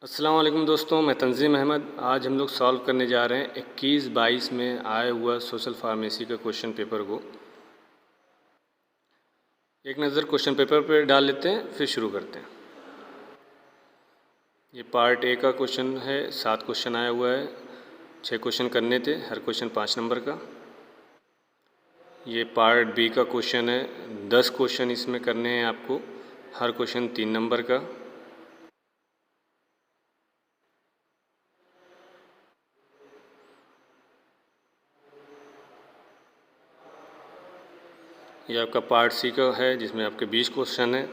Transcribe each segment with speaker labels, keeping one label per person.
Speaker 1: अस्सलाम वालेकुम दोस्तों, मैं तंजीम अहमद। आज हम लोग सॉल्व करने जा रहे हैं 21-22 में आया हुआ सोशल फार्मेसी का क्वेश्चन पेपर को। एक नज़र क्वेश्चन पेपर पर डाल लेते हैं, फिर शुरू करते हैं। ये पार्ट ए का क्वेश्चन है। 7 क्वेश्चन आया हुआ है, 6 क्वेश्चन करने थे, हर क्वेश्चन 5 नंबर का। ये पार्ट बी का क्वेश्चन है। 10 क्वेश्चन इसमें करने हैं आपको, हर क्वेश्चन 3 नंबर का। ये आपका पार्ट सी का है, जिसमें आपके 20 क्वेश्चन हैं।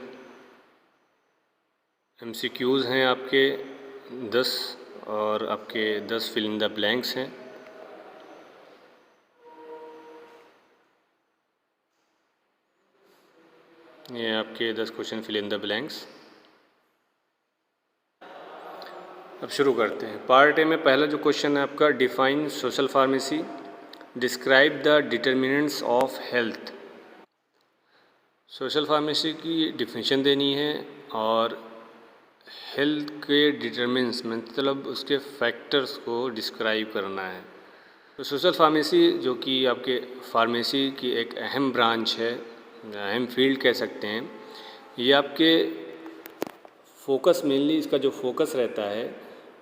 Speaker 1: MCQs हैं आपके 10 और आपके 10 फिल इन द ब्लैंक्स हैं। ये आपके 10 question fill in the blanks. अब शुरू करते हैं। पार्ट ए में पहला जो क्वेश्चन है आपका, define social pharmacy, describe the determinants of health. Social pharmacy की डिफिनीशन देनी है और हेल्थ के डिटर्मिनेंट्स मतलब उसके फैक्टर्स को डिस्क्राइब करना है। तो सोशल फार्मेसी जो कि आपके फार्मेसी की एक अहम ब्रांच है, अहम फील्ड कह सकते हैं। ये आपके फोकस, मेनली इसका जो फोकस रहता है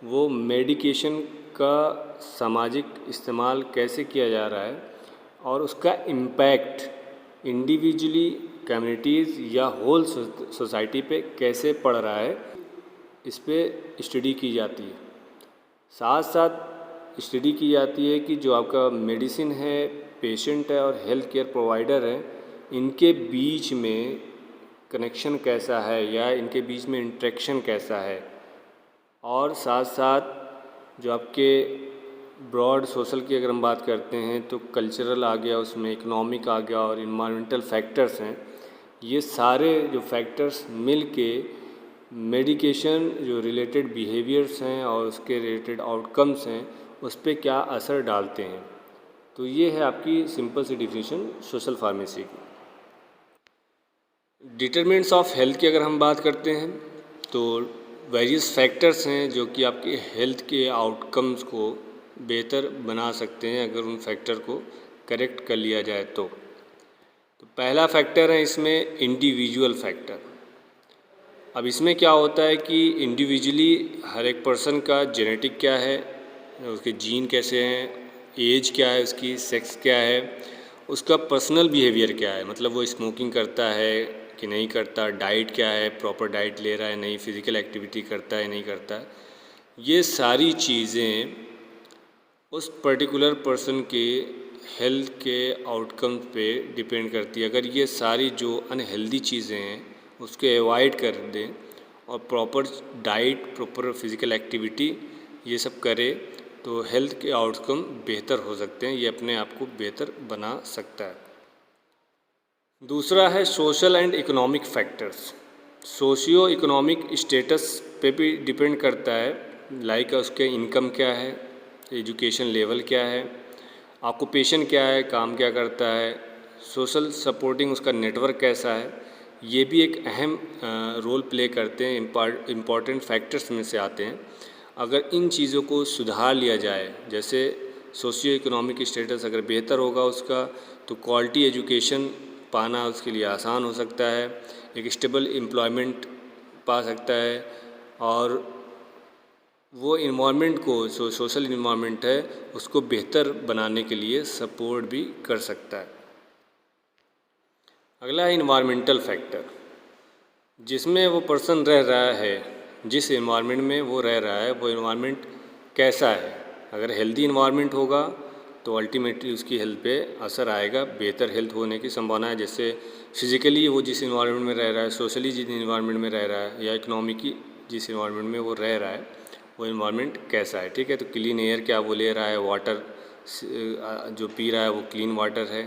Speaker 1: वो मेडिकेशन का सामाजिक इस्तेमाल कैसे किया जा रहा है और उसका इम्पैक्ट इंडिविजुअली, कम्युनिटीज़ या होल सोसाइटी पे कैसे पड़ रहा है, इस पे स्टडी की जाती है। साथ साथ स्टडी की जाती है कि जो आपका मेडिसिन है, पेशेंट है और हेल्थ केयर प्रोवाइडर है, इनके बीच में कनेक्शन कैसा है या इनके बीच में इंटरेक्शन कैसा है। और साथ साथ जो आपके ब्रॉड सोशल की अगर हम बात करते हैं तो कल्चरल आ गया, उसमें इकोनॉमिक आ गया और इन्वायरमेंटल फैक्टर्स हैं। ये सारे जो फैक्टर्स मिल के मेडिकेशन जो रिलेटेड बिहेवियर्स हैं और उसके रिलेटेड आउटकम्स हैं उस पर क्या असर डालते हैं। तो ये है आपकी सिंपल सी डिफिनीशन सोशल फार्मेसी की। डिटरमिनेंट्स ऑफ हेल्थ की अगर हम बात करते हैं तो वेरियस फैक्टर्स हैं जो कि आपके हेल्थ के आउटकम्स को बेहतर बना सकते हैं अगर उन फैक्टर को करेक्ट कर लिया जाए तो पहला फैक्टर है इसमें इंडिविजुअल फैक्टर। अब इसमें क्या होता है कि इंडिविजुअली हर एक पर्सन का जेनेटिक क्या है, उसके जीन कैसे हैं, एज क्या है उसकी, सेक्स क्या है, उसका पर्सनल बिहेवियर क्या है, मतलब वो स्मोकिंग करता है कि नहीं करता, डाइट क्या है, प्रॉपर डाइट ले रहा है नहीं, फिज़िकल एक्टिविटी करता है नहीं करता है। ये सारी चीज़ें उस पर्टिकुलर पर्सन के हेल्थ के आउटकम पे डिपेंड करती है। अगर ये सारी जो अनहेल्दी चीज़ें हैं उसको अवॉइड कर दें और proper diet, proper physical activity ये सब करे तो हेल्थ के आउटकम बेहतर हो सकते हैं। ये अपने आप को बेहतर बना सकता है। दूसरा है social and economic factors. Socio economic status पे भी डिपेंड करता है, लाइक उसके इनकम क्या है, एजुकेशन लेवल क्या है, ऑक्यूपेशन क्या है, काम क्या करता है, सोशल सपोर्टिंग उसका नेटवर्क कैसा है। ये भी एक अहम रोल प्ले करते हैं, इम्पॉर्टेंट फैक्टर्स में से आते हैं। अगर इन चीज़ों को सुधार लिया जाए, जैसे सोशियो इकोनॉमिक स्टेटस अगर बेहतर होगा उसका, तो क्वालिटी एजुकेशन पाना उसके लिए आसान हो सकता है, एक स्टेबल एम्प्लॉयमेंट पा सकता है और वो इन्वायरमेंट को, जो सोशल इन्वायरमेंट है उसको बेहतर बनाने के लिए सपोर्ट भी कर सकता है। अगला है इन्वायरमेंटल फैक्टर, जिसमें वो पर्सन रह रहा है, जिस इन्वायरमेंट में वो रह रहा है वो इन्वायरमेंट कैसा है। अगर हेल्दी इन्वायरमेंट होगा तो अल्टीमेटली उसकी हेल्थ पे असर आएगा, बेहतर हेल्थ होने की संभावना है। जैसे फिज़िकली वो जिस इन्वायरमेंट में रह रहा है, सोशली जिस इन्वायरमेंट में रह रहा है, या इकोनॉमिकली जिस इन्वायरमेंट में वो रह रहा है वो इन्वायरमेंट कैसा है। ठीक है, तो क्लीन एयर क्या वो ले रहा है, वाटर जो पी रहा है वो क्लीन वाटर है,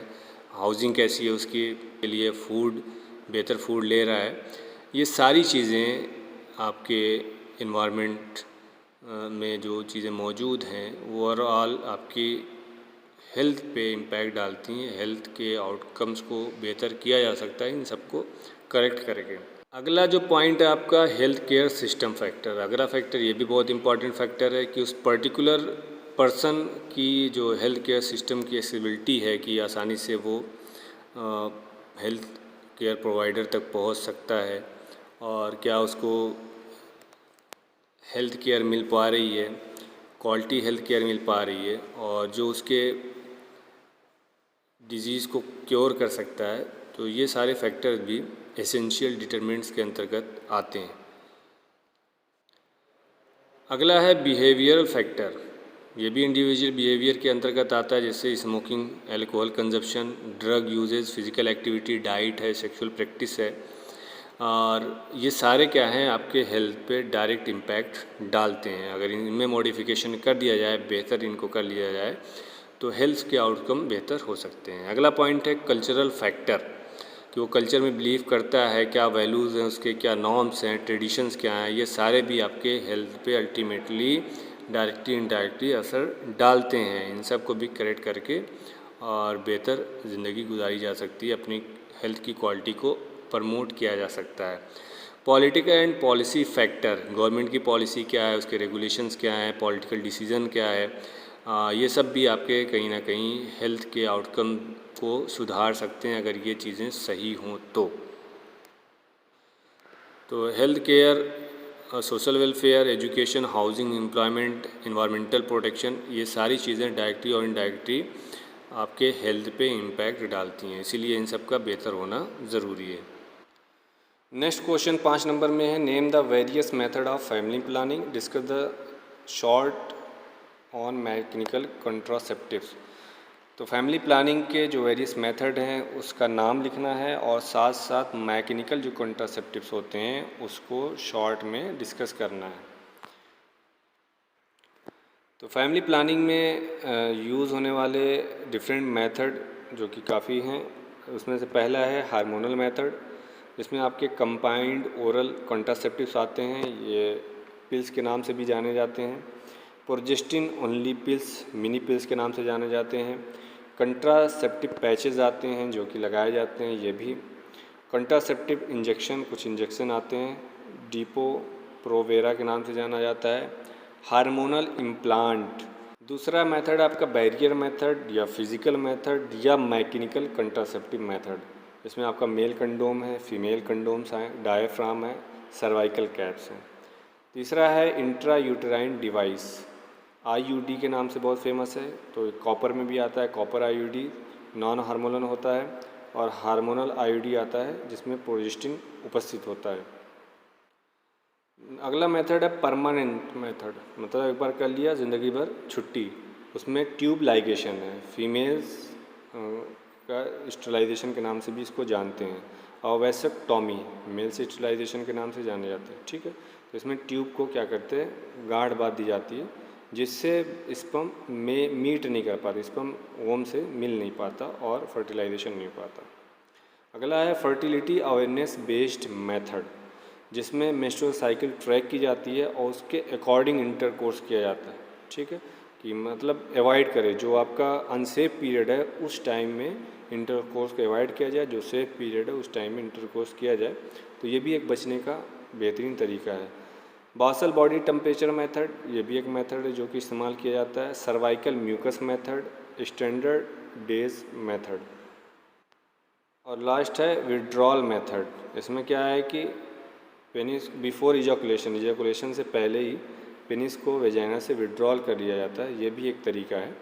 Speaker 1: हाउसिंग कैसी है उसके लिए, फूड बेहतर फूड ले रहा है। ये सारी चीज़ें आपके इन्वायरमेंट में जो चीज़ें मौजूद हैं वो ओवरऑल आपकी हेल्थ पे इम्पैक्ट डालती हैं। हेल्थ के आउटकम्स को बेहतर किया जा सकता है इन सबको करेक्ट करके। अगला जो पॉइंट है आपका हेल्थ केयर सिस्टम फैक्टर। अगला फैक्टर ये भी बहुत इंपॉर्टेंट फैक्टर है कि उस पर्टिकुलर पर्सन की जो हेल्थ केयर सिस्टम की एक्सेसिबिलिटी है कि आसानी से वो हेल्थ केयर प्रोवाइडर तक पहुंच सकता है और क्या उसको हेल्थ केयर मिल पा रही है, क्वालिटी हेल्थ केयर मिल पा रही है और जो उसके डिजीज़ को क्योर कर सकता है। तो ये सारे फैक्टर्स भी एसेंशियल डिटरमिनेंट्स के अंतर्गत आते हैं। अगला है बिहेवियरल फैक्टर। ये भी इंडिविजुअल बिहेवियर के अंतर्गत आता है, जैसे smoking, alcohol consumption, drug uses, physical activity, diet है, सेक्सुअल प्रैक्टिस है। और ये सारे क्या हैं, आपके हेल्थ पे डायरेक्ट इम्पैक्ट डालते हैं। अगर इनमें मॉडिफिकेशन कर दिया जाए, बेहतर इनको कर लिया जाए, तो हेल्थ के आउटकम बेहतर हो सकते हैं। अगला पॉइंट है कल्चरल फैक्टर, कि वो कल्चर में बिलीव करता है, क्या वैल्यूज़ हैं उसके, क्या नॉर्म्स हैं, ट्रेडिशंस क्या हैं। ये सारे भी आपके हेल्थ पे अल्टीमेटली डायरेक्टली इनडायरेक्टली असर डालते हैं। इन सब को भी करेक्ट करके और बेहतर ज़िंदगी गुजारी जा सकती है, अपनी हेल्थ की क्वालिटी को प्रमोट किया जा सकता है। Political and policy factor, government की पॉलिसी क्या है, उसके रेगुलेशंस क्या हैं, पॉलिटिकल डिसीजन क्या है, ये सब भी आपके कहीं ना कहीं हेल्थ के आउटकम को सुधार सकते हैं अगर ये चीज़ें सही हों तो health care, social welfare, education, housing, employment, environmental protection, ये सारी चीज़ें डायरेक्टली और इनडायरेक्टली आपके हेल्थ पे इम्पैक्ट डालती हैं, इसीलिए इन सब का बेहतर होना ज़रूरी है। नेक्स्ट क्वेश्चन 5 नंबर में है, name the various method of family planning, discuss the short on mechanical contraceptives. तो फैमिली प्लानिंग के जो वेरियस मेथड हैं उसका नाम लिखना है और साथ साथ मैकेनिकल जो कंट्रासेप्टिव्स होते हैं उसको शॉर्ट में डिस्कस करना है। तो फैमिली प्लानिंग में यूज़ होने वाले डिफरेंट मेथड जो कि काफ़ी हैं, उसमें से पहला है हार्मोनल मेथड, जिसमें आपके कंबाइंड ओरल कंट्रासेप्टिव्स आते हैं, ये पिल्स के नाम से भी जाने जाते हैं। Progestin only pills, mini pills के नाम से जाने जाते हैं। कंट्रासेप्टिव पैचेस आते हैं जो कि लगाए जाते हैं, ये भी। कंट्रासेप्टिव इंजेक्शन, कुछ इंजेक्शन आते हैं, डिपो प्रोवेरा के नाम से जाना जाता है। Hormonal implant. दूसरा मेथड आपका बैरियर मेथड या फिजिकल मेथड या मैकेनिकल कंट्रासेप्टिव मेथड। इसमें आपका मेल कंडोम है, फीमेल कंडोम्स हैं, डायफ्राम है, सर्वाइकल कैप्स हैं। तीसरा है इंट्रा यूटेराइन डिवाइस, आईयूडी के नाम से बहुत फेमस है। तो कॉपर में भी आता है, कॉपर आईयूडी नॉन हार्मोनल होता है, और हार्मोनल आईयूडी आता है जिसमें प्रोजेस्टिन उपस्थित होता है। अगला मेथड है परमानेंट मेथड, मतलब एक बार कर लिया ज़िंदगी भर छुट्टी। उसमें ट्यूब लाइगेशन है, फीमेल्स का स्टरलाइजेशन के नाम से भी इसको जानते हैं। अवैसक्टॉमी, मेल से स्टरलाइजेशन के नाम से जाने जाते हैं, ठीक है। तो इसमें ट्यूब को क्या करते हैं, गांठ बांध दी जाती है, जिससे स्पर्म में मीट नहीं कर पाते, स्पर्म ओवम से मिल नहीं पाता और फर्टिलाइजेशन नहीं हो पाता। अगला है फर्टिलिटी अवेयरनेस बेस्ड मेथड, जिसमें मेंस्ट्रुअल साइकिल ट्रैक की जाती है और उसके अकॉर्डिंग इंटरकोर्स किया जाता है, ठीक है। कि मतलब अवॉइड करें, जो आपका अनसेफ पीरियड है उस टाइम में इंटरकोर्स को अवॉइड किया जाए, जो सेफ पीरियड है उस टाइम में इंटरकोर्स किया जाए। तो ये भी एक बचने का बेहतरीन तरीका है। बासल बॉडी टेम्परेचर मेथड, ये भी एक मेथड है जो कि इस्तेमाल किया जाता है। Cervical mucus method, standard days method, और लास्ट है विड्रॉल मेथड। इसमें क्या है कि पेनिस बिफोर इजैकुलेशन, इजैकुलेशन से पहले ही पेनिस को वेजाइना से विड्रॉल कर लिया जाता है। ये भी एक तरीका है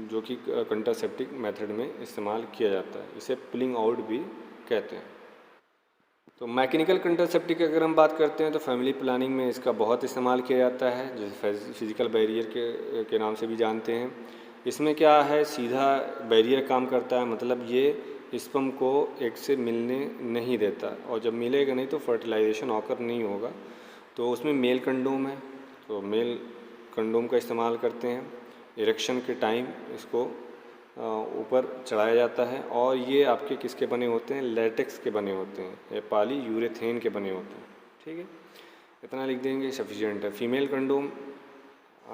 Speaker 1: जो कि कंट्रासेप्टिव मेथड में इस्तेमाल किया जाता है, इसे पुलिंग आउट भी कहते हैं। तो मैकेनिकल कंट्रासेप्टिव की अगर हम बात करते हैं तो फैमिली प्लानिंग में इसका बहुत इस्तेमाल किया जाता है, जैसे फिजिकल बैरियर के नाम से भी जानते हैं। इसमें क्या है, सीधा बैरियर काम करता है, मतलब ये स्पर्म को एग से मिलने नहीं देता, और जब मिलेगा नहीं तो फर्टिलाइजेशन ऑकर नहीं होगा। तो उसमें मेल कंडोम है, तो मेल कंडोम का इस्तेमाल करते हैं। इरेक्शन के टाइम इसको ऊपर चढ़ाया जाता है, और ये आपके किसके बने होते हैं, लेटेक्स के बने होते हैं, ये पॉली यूरेथेन के बने होते हैं, ठीक है। इतना लिख देंगे सफिशिएंट है। फीमेल कंडोम,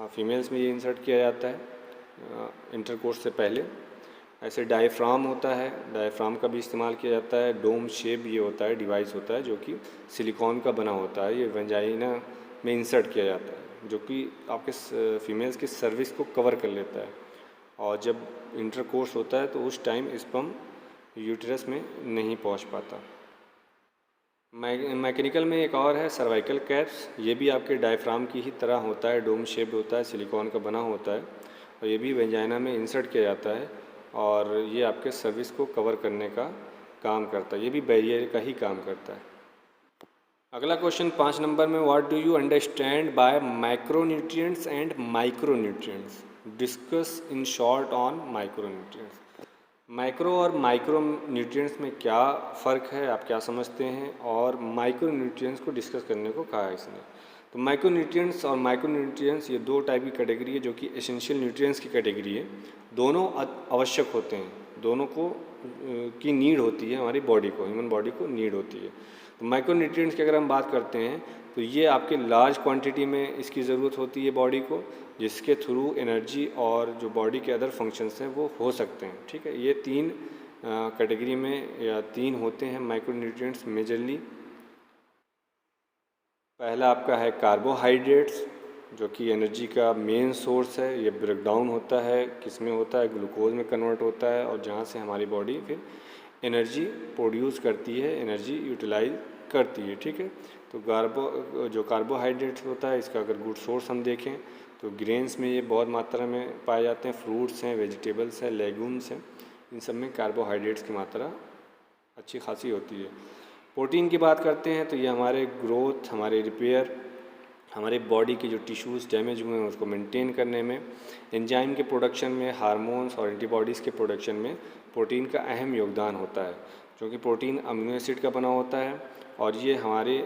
Speaker 1: फीमेल्स में ये इंसर्ट किया जाता है इंटरकोर्स से पहले। ऐसे डायफ्राम होता है, डायफ्राम का भी इस्तेमाल किया जाता है। डोम शेप ये होता है, डिवाइस होता है जो कि सिलिकॉन का बना होता है, ये वेजाइना में इंसर्ट किया जाता है, जो कि आपके फीमेल्स की सर्विस को कवर कर लेता है। और जब इंटरकोर्स होता है तो उस टाइम स्पर्म यूटेरस में नहीं पहुंच पाता। मैकेनिकल में एक और है सर्वाइकल कैप्स, ये भी आपके डायफ्राम की ही तरह होता है, डोम शेप होता है, सिलिकॉन का बना होता है और ये भी वेजाइना में इंसर्ट किया जाता है और ये आपके सर्विस को कवर करने का काम करता है, ये भी बैरियर का ही काम करता है। अगला क्वेश्चन 5 नंबर में, what do you understand by micronutrients and micronutrients, discuss in short on micronutrients. Micro और माइक्रो न्यूट्रिएंट्स में क्या फ़र्क है, आप क्या समझते हैं, और माइक्रो न्यूट्रिएंट्स को डिस्कस करने को कहा है इसने। तो माइक्रो न्यूट्रिएंट्स और माइक्रो न्यूट्रिएंट्स ये दो टाइप की कैटेगरी है जो कि एसेंशियल न्यूट्रिएंट्स की कैटेगरी है। दोनों आवश्यक होते हैं, दोनों को की नीड होती है, हमारी बॉडी को, ह्यूमन बॉडी को नीड होती है। तो माइक्रो न्यूट्रिएंट्स की अगर हम बात करते हैं तो ये आपके लार्ज क्वांटिटी में इसकी ज़रूरत होती है बॉडी को, जिसके थ्रू एनर्जी और जो बॉडी के अदर फंक्शंस हैं वो हो सकते हैं। ठीक है, ये तीन कैटेगरी में या तीन होते हैं माइक्रो न्यूट्रिएंट्स मेजरली। पहला आपका है कार्बोहाइड्रेट्स, जो कि एनर्जी का मेन सोर्स है। ये ब्रेक डाउन होता है, किस में होता है, ग्लूकोज में कन्वर्ट होता है और जहाँ से हमारी बॉडी फिर एनर्जी प्रोड्यूस करती है, एनर्जी यूटिलाइज करती है। ठीक है, तो जो कार्बोहाइड्रेट्स होता है इसका अगर गुड सोर्स हम देखें तो ग्रेन्स में ये बहुत मात्रा में पाए जाते हैं, फ्रूट्स हैं, वेजिटेबल्स हैं, लेगूम्स हैं, इन सब में कार्बोहाइड्रेट्स की मात्रा अच्छी खासी होती है। प्रोटीन की बात करते हैं तो ये हमारे ग्रोथ, हमारे रिपेयर, हमारे बॉडी के जो टिश्यूज़ डैमेज हुए हैं उसको मेंटेन करने में, एंजाइम के प्रोडक्शन में, हार्मोन्स और एंटीबॉडीज़ के प्रोडक्शन में प्रोटीन का अहम योगदान होता है, क्योंकि प्रोटीन अमीनो एसिड का बना होता है और ये हमारे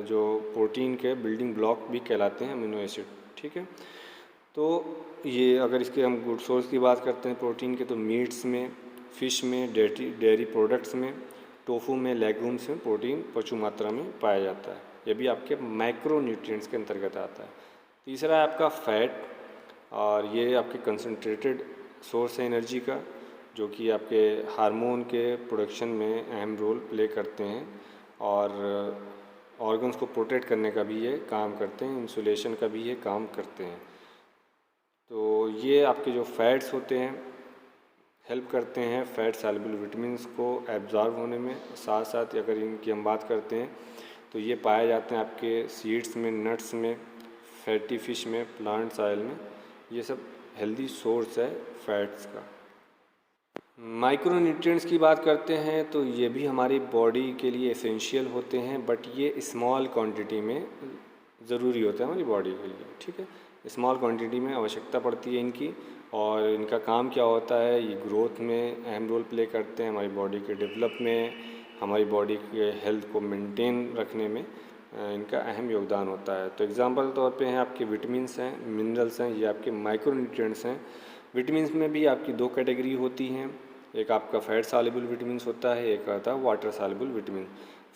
Speaker 1: जो प्रोटीन के बिल्डिंग ब्लॉक भी कहलाते हैं अमीनो एसिड। ठीक है, तो ये अगर इसके हम गुड सोर्स की बात करते हैं प्रोटीन के, तो मीट्स में, फ़िश में, डेयरी प्रोडक्ट्स में, टोफू में, लेगूम्स में प्रोटीन प्रचुर मात्रा में पाया जाता है। ये भी आपके माइक्रो न्यूट्रिएंट्स के अंतर्गत आता है। तीसरा है आपका फैट, और ये आपके कंसनट्रेटेड सोर्स है एनर्जी का, जो कि आपके हार्मोन के प्रोडक्शन में अहम रोल प्ले करते हैं और ऑर्गन्स को प्रोटेक्ट करने का भी ये काम करते हैं, इंसुलेशन का भी ये काम करते हैं। तो ये आपके जो फैट्स होते हैं हेल्प करते हैं फैट सॉल्युबल विटामिन्स को एब्जॉर्ब होने में। साथ साथ अगर इनकी हम बात करते हैं तो ये पाए जाते हैं आपके सीड्स में, नट्स में, फैटी फिश में, प्लांट्स ऑयल में। ये सब हेल्दी सोर्स है फैट्स का। माइक्रो न्यूट्रिएंट्स की बात करते हैं तो ये भी हमारी बॉडी के लिए एसेंशियल होते हैं, बट ये स्मॉल क्वांटिटी में ज़रूरी होता है हमारी बॉडी के लिए। ठीक है, स्मॉल क्वांटिटी में आवश्यकता पड़ती है इनकी, और इनका काम क्या होता है, ये ग्रोथ में अहम रोल प्ले करते हैं, हमारी बॉडी के डेवलप में, हमारी बॉडी के हेल्थ को मेंटेन रखने में इनका अहम योगदान होता है। तो एग्जांपल तौर पे हैं आपके विटामिन्स हैं, मिनरल्स हैं, ये आपके माइक्रो न्यूट्रिएंट्स हैं। विटामिन्स में भी आपकी दो कैटेगरी होती हैं, एक आपका फैट सॉल्युबल विटामिन्स होता है, एक आता है वाटर सॉल्युबल विटामिन।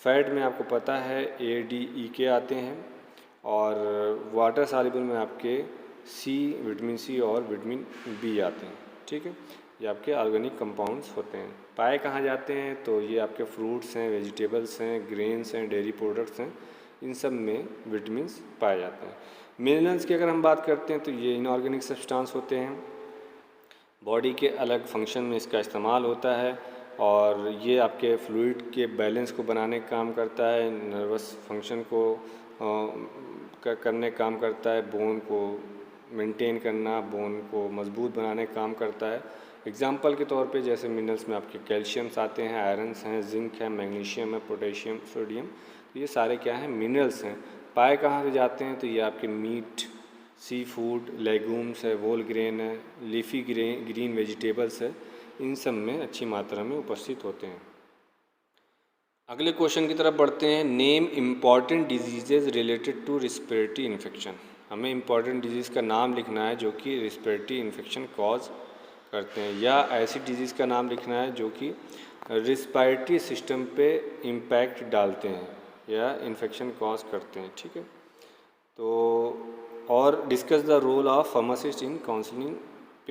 Speaker 1: फैट में आपको पता है ADE आते हैं, और वाटर सॉल्युबल में आपके विटामिन सी और विटामिन बी आते हैं। ठीक है, ये आपके ऑर्गेनिक कंपाउंड्स होते हैं। पाए कहाँ जाते हैं तो ये आपके फ्रूट्स हैं, वेजिटेबल्स हैं, ग्रेन्स हैं, डेयरी प्रोडक्ट्स हैं, इन सब में विटामिन्स पाए जाते हैं। मिनरल्स की अगर हम बात करते हैं तो ये इनऑर्गेनिक सब्सटेंस होते हैं, बॉडी के अलग फंक्शन में इसका इस्तेमाल होता है, और ये आपके फ्लूइड के बैलेंस को बनाने का काम करता है, नर्वस फंक्शन को करने का काम करता है, बोन को मेंटेन करना, बोन को मजबूत बनाने का काम करता है। एग्जाम्पल के तौर पे जैसे मिनरल्स में आपके कैल्शियम्स आते हैं, आयरन्स हैं, जिंक है, मैग्नीशियम है, पोटेशियम, सोडियम, तो ये सारे क्या हैं, मिनरल्स हैं। पाए कहाँ से जाते हैं तो ये आपके मीट, सी फूड, लेगूम्स है, वोल ग्रेन है, लीफी ग्रीन वेजिटेबल्स है, इन सब में अच्छी मात्रा में उपस्थित होते हैं। अगले क्वेश्चन की तरफ बढ़ते हैं। Name important diseases related to respiratory infection. हमें इम्पॉर्टेंट डिजीज़ का नाम लिखना है जो कि रिस्पिरेटरी इन्फेक्शन कॉज करते हैं, या ऐसी डिजीज़ का नाम लिखना है जो कि रिस्पिरेटरी सिस्टम पे इम्पैक्ट डालते हैं या इन्फेक्शन कॉज करते हैं। ठीक है, तो और discuss the role of pharmacist in counselling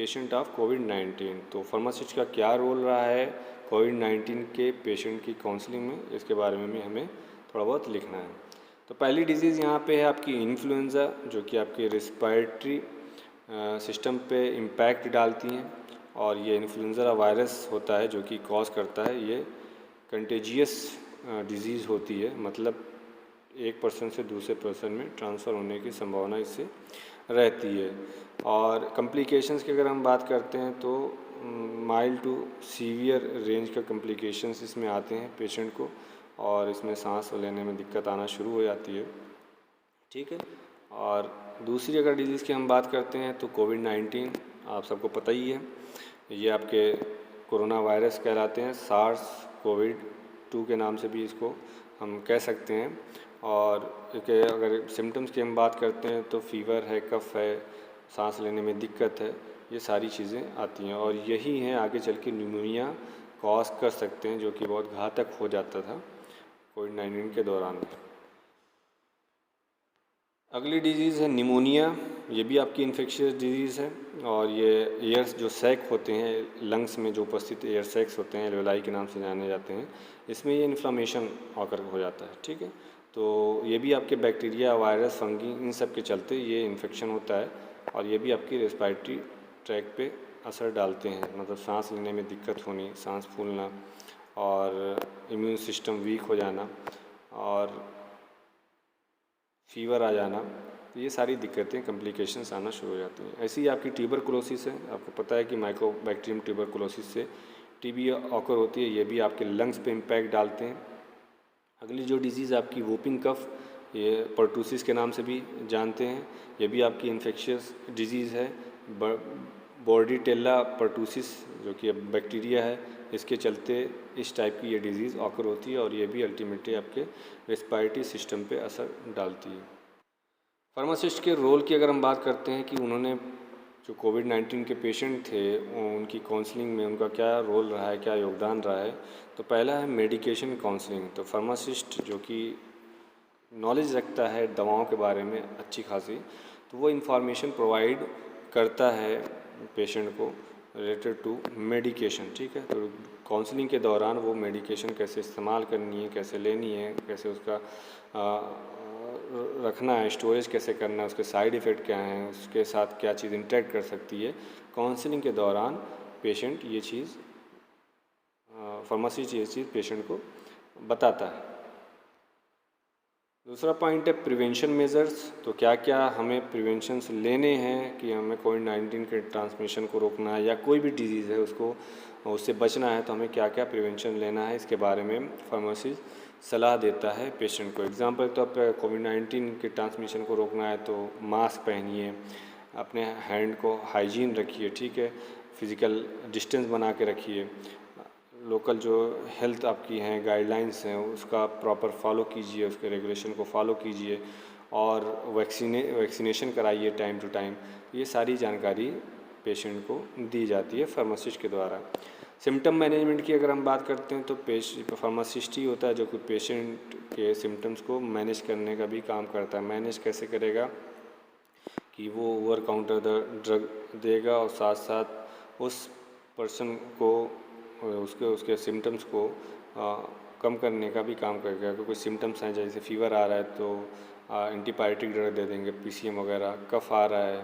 Speaker 1: patient of कोविड-19। तो फार्मासिस्ट का क्या रोल रहा है कोविड-19 के पेशेंट की काउंसलिंग में, इसके बारे में हमें थोड़ा बहुत लिखना है। तो पहली डिजीज़ यहाँ पे है आपकी इन्फ्लुएंज़ा, जो कि आपके रिस्पायरेटरी सिस्टम पे इम्पैक्ट डालती हैं। और ये इन्फ्लुएंज़ा वायरस होता है जो कि कॉज करता है, ये कंटेजियस डिजीज़ होती है, मतलब एक पर्सन से दूसरे पर्सन में ट्रांसफ़र होने की संभावना इससे रहती है। और कॉम्प्लिकेशंस की अगर हम बात करते हैं तो माइल्ड टू सीवियर रेंज का कॉम्प्लिकेशंस इसमें आते हैं पेशेंट को, और इसमें सांस लेने में दिक्कत आना शुरू हो जाती है। ठीक है। और दूसरी अगर डिजीज़ की हम बात करते हैं तो कोविड-19 आप सबको पता ही है, ये आपके कोरोना वायरस कहलाते हैं, सार्स कोविड-2 के नाम से भी इसको हम कह सकते हैं। और इसके अगर सिम्टम्स की हम बात करते हैं तो फीवर है, कफ है, सांस लेने में दिक्कत है, ये सारी चीज़ें आती हैं। और यही हैं आगे चल के न्यूमोनिया कॉज कर सकते हैं, जो कि बहुत घातक हो जाता था कोविड-19 के दौरान। अगली डिजीज़ है निमोनिया, ये भी आपकी इन्फेक्शियस डिजीज़ है। और ये एयर्स जो सैक होते हैं लंग्स में, जो उपस्थित एयर सैक्स होते हैं, एल्वेलाई के नाम से जाने जाते हैं, इसमें ये इन्फ्लामेशन आकर हो जाता है। ठीक है। तो ये भी आपके बैक्टीरिया, वायरस, फंगी, इन सब के चलते ये इन्फेक्शन होता है, और ये भी आपकी रेस्पिरेटरी ट्रैक पे असर डालते हैं, मतलब सांस लेने में दिक्कत होनी, सांस फूलना, और इम्यून सिस्टम वीक हो जाना, और फीवर आ जाना, ये सारी दिक्कतें, कॉम्प्लिकेशंस आना शुरू हो जाती हैं। ऐसी ही आपकी ट्यूबरकुलोसिस है, आपको पता है कि माइकोबैक्टीरियम ट्यूबरकुलोसिस से टीबी ऑकर होती है, ये भी आपके लंग्स पे इम्पैक्ट डालते हैं। अगली जो डिजीज़ आपकी वोपिंग कफ, ये पर्टूसिस के नाम से भी जानते हैं, ये भी आपकी इन्फेक्शियस डिजीज़ है। बॉर्डीटेला पर्टूसिस जो कि बैक्टीरिया है, इसके चलते इस टाइप की ये डिज़ीज़ ऑकर होती है, और ये भी अल्टीमेटली आपके रेस्पिरेटरी सिस्टम पे असर डालती है। फार्मासिस्ट के रोल की अगर हम बात करते हैं कि उन्होंने जो कोविड-19 के पेशेंट थे उनकी काउंसलिंग में उनका क्या रोल रहा है, क्या योगदान रहा है, तो पहला है मेडिकेशन काउंसलिंग। तो फार्मासिस्ट जो कि नॉलेज रखता है दवाओं के बारे में अच्छी खासी, तो वो इन्फॉर्मेशन प्रोवाइड करता है पेशेंट को रिलेटेड टू मेडिकेशन। ठीक है। तो काउंसलिंग के दौरान वो मेडिकेशन कैसे इस्तेमाल करनी है, कैसे लेनी है, कैसे उसका रखना है, स्टोरेज कैसे करना है, उसके साइड इफ़ेक्ट क्या हैं, उसके साथ क्या चीज़ इंटरेक्ट कर सकती है, काउंसलिंग के दौरान पेशेंट ये चीज़ फार्मासिस्ट ये चीज़ पेशेंट को बताता है। दूसरा पॉइंट है प्रिवेंशन मेजर्स। तो क्या क्या हमें प्रिवेंशंस लेने हैं कि हमें कोविड-19 के ट्रांसमिशन को रोकना है, या कोई भी डिजीज़ है उससे बचना है, तो हमें क्या क्या प्रिवेंशन लेना है, इसके बारे में फार्मासिस्ट सलाह देता है पेशेंट को। एग्जांपल तो आप कोविड-19 के ट्रांसमिशन को रोकना है तो मास्क पहनिए, अपने हैंड को हाइजीन रखिए, ठीक है, फिज़िकल डिस्टेंस बना के रखिए, लोकल जो हेल्थ आपकी हैं गाइडलाइंस हैं उसका प्रॉपर फॉलो कीजिए, उसके रेगुलेशन को फॉलो कीजिए, और वैक्सीनेशन कराइए टाइम टू टाइम। ये सारी जानकारी पेशेंट को दी जाती है फार्मासिस्ट के द्वारा। सिम्टम मैनेजमेंट की अगर हम बात करते हैं तो फार्मासिस्ट ही होता है जो कि पेशेंट के सिम्टम्स को मैनेज करने का भी काम करता है। मैनेज कैसे करेगा कि वो ओवर काउंटर ड्रग देगा, और साथ साथ उस पर्सन को उसके सिम्टम्स को कम करने का भी काम करेगा। अगर कोई सिम्टम्स हैं जैसे फीवर आ रहा है तो एंटीबायोटिक ड्रग दे देंगे, पीसीएम वगैरह, कफ आ रहा है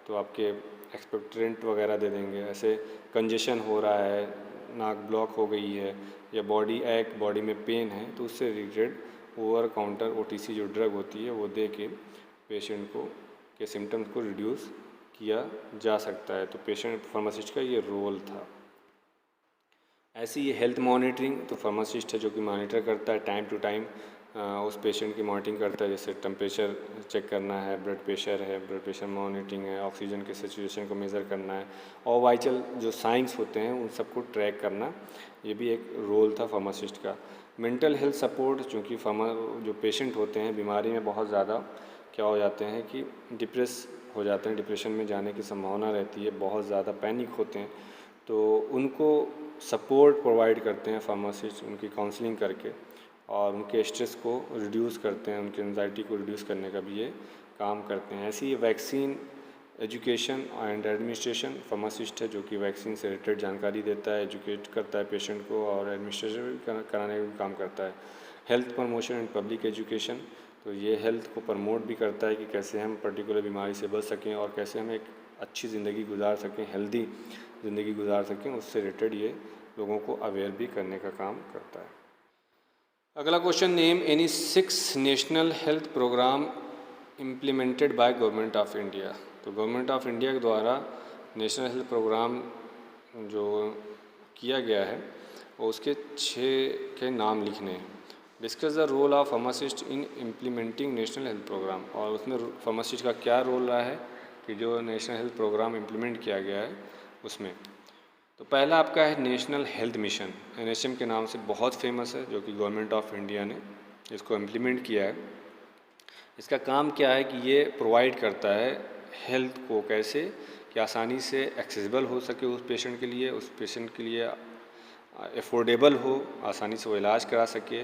Speaker 1: तो आपके एक्सपेक्टरेंट वगैरह दे देंगे, ऐसे कंजेशन हो रहा है, नाक ब्लॉक हो गई है, या बॉडी में पेन है, तो उससे रिलेटेड ओवर काउंटर ओटीसी जो ड्रग होती है वो दे के पेशेंट को के सिम्टम्स को रिड्यूस किया जा सकता है। तो पेशेंट फार्मासिस्ट का ये रोल था। ऐसी ये हेल्थ मॉनिटरिंग, तो फार्मासिस्ट है जो कि मॉनिटर करता है टाइम टू टाइम, उस पेशेंट की मॉनिटरिंग करता है, जैसे टेम्परेचर चेक करना है, ब्लड प्रेशर मॉनिटरिंग है, ऑक्सीजन की सिचुएशन को मेज़र करना है, और वाइटल जो साइंस होते हैं उन सबको ट्रैक करना, ये भी एक रोल था फार्मासिस्ट का। मेंटल हेल्थ सपोर्ट, चूँकि जो पेशेंट होते हैं बीमारी में बहुत ज़्यादा क्या हो जाते हैं कि डिप्रेस हो जाते हैं, डिप्रेशन में जाने की संभावना रहती है, बहुत ज़्यादा पैनिक होते हैं, तो उनको सपोर्ट प्रोवाइड करते हैं फार्मासिस्ट उनकी काउंसलिंग करके, और उनके स्ट्रेस को रिड्यूस करते हैं, उनकी एंजाइटी को रिड्यूस करने का भी ये काम करते हैं। ऐसी ये vaccine education and administration, pharmacist है जो कि वैक्सीन से रिलेटेड जानकारी देता है, एजुकेट करता है पेशेंट को, और एडमिनिस्ट्रेशन भी कराने का भी काम करता है। Health promotion and public education, तो ये हेल्थ को प्रमोट भी करता है कि कैसे हम पर्टिकुलर बीमारी से बच सकें और कैसे हम एक अच्छी ज़िंदगी गुजार सकें, हेल्दी ज़िंदगी गुजार सकें, उससे रिलेटेड ये लोगों को अवेयर भी करने का काम करता है। अगला question, name any 6 national health program implemented by government of India. तो गवर्नमेंट ऑफ इंडिया के द्वारा नेशनल हेल्थ प्रोग्राम जो किया गया है वो उसके 6 के नाम लिखने हैं। Discuss the role of pharmacist in implementing national health program, और उसमें फार्मासिस्ट का क्या रोल रहा है कि जो नेशनल हेल्थ प्रोग्राम इम्प्लीमेंट किया गया है उसमें। तो पहला आपका है नेशनल हेल्थ मिशन, NHM के नाम से बहुत फेमस है, जो कि गवर्नमेंट ऑफ इंडिया ने इसको इम्प्लीमेंट किया है। इसका काम क्या है कि ये प्रोवाइड करता है हेल्थ को कैसे कि आसानी से एक्सेसिबल हो सके उस पेशेंट के लिए अफोर्डेबल हो, आसानी से वो इलाज करा सके,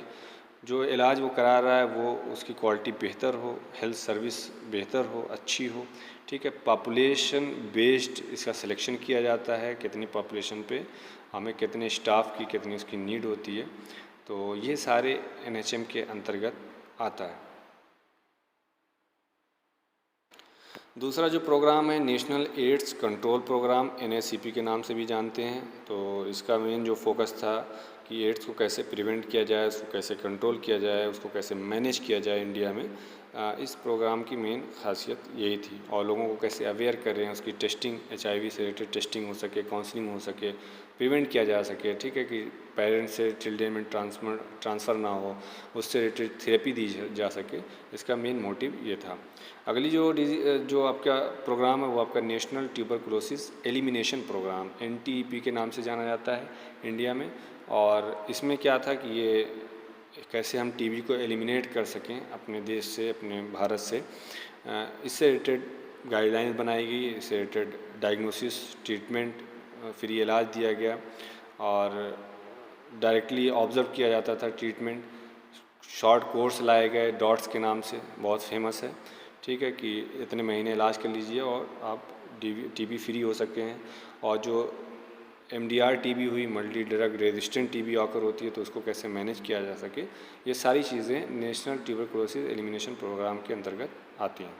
Speaker 1: जो इलाज वो करा रहा है वो उसकी क्वालिटी बेहतर हो, हेल्थ सर्विस बेहतर हो, अच्छी हो, ठीक है। पॉपुलेशन बेस्ड इसका सिलेक्शन किया जाता है, कितनी पॉपुलेशन पे हमें कितने स्टाफ की कितनी उसकी नीड होती है, तो ये सारे NHM के अंतर्गत आता है। दूसरा जो प्रोग्राम है national AIDS control program, NACP के नाम से भी जानते हैं। तो इसका मेन जो फोकस था कि एड्स को कैसे प्रिवेंट किया जाए, उसको कैसे कंट्रोल किया जाए, उसको कैसे मैनेज किया जाए इंडिया में, इस प्रोग्राम की मेन खासियत यही थी। और लोगों को कैसे अवेयर कर रहे हैं, उसकी टेस्टिंग, HIV से रिलेटेड टेस्टिंग हो सके, काउंसलिंग हो सके, प्रिवेंट किया जा सके, ठीक है, कि पेरेंट्स से चिल्ड्रेन में ट्रांसफ़र ना हो, उससे रिलेटेड थेरेपी दी जा सके, इसका मेन मोटिव ये था। अगली जो आपका प्रोग्राम है वो आपका national tuberculosis elimination program, NTEP के नाम से जाना जाता है इंडिया में। और इसमें क्या था कि ये कैसे हम TB को एलिमिनेट कर सकें अपने देश से, अपने भारत से, इससे रिलेटेड गाइडलाइंस बनाई गई, इससे रिलेटेड डायग्नोसिस, ट्रीटमेंट, फ्री इलाज दिया गया और डायरेक्टली ऑब्ज़र्व किया जाता था ट्रीटमेंट। शॉर्ट कोर्स लाए गए डॉट्स के नाम से, बहुत फेमस है, ठीक है, कि इतने महीने इलाज कर लीजिए और आप TB फ्री हो सकते हैं। और जो MDR TB हुई, मल्टी ड्रग रेजिस्टेंट TB आकर होती है, तो उसको कैसे मैनेज किया जा सके, ये सारी चीज़ें नेशनल ट्यूबरकुलोसिस एलिमिनेशन प्रोग्राम के अंतर्गत आती हैं।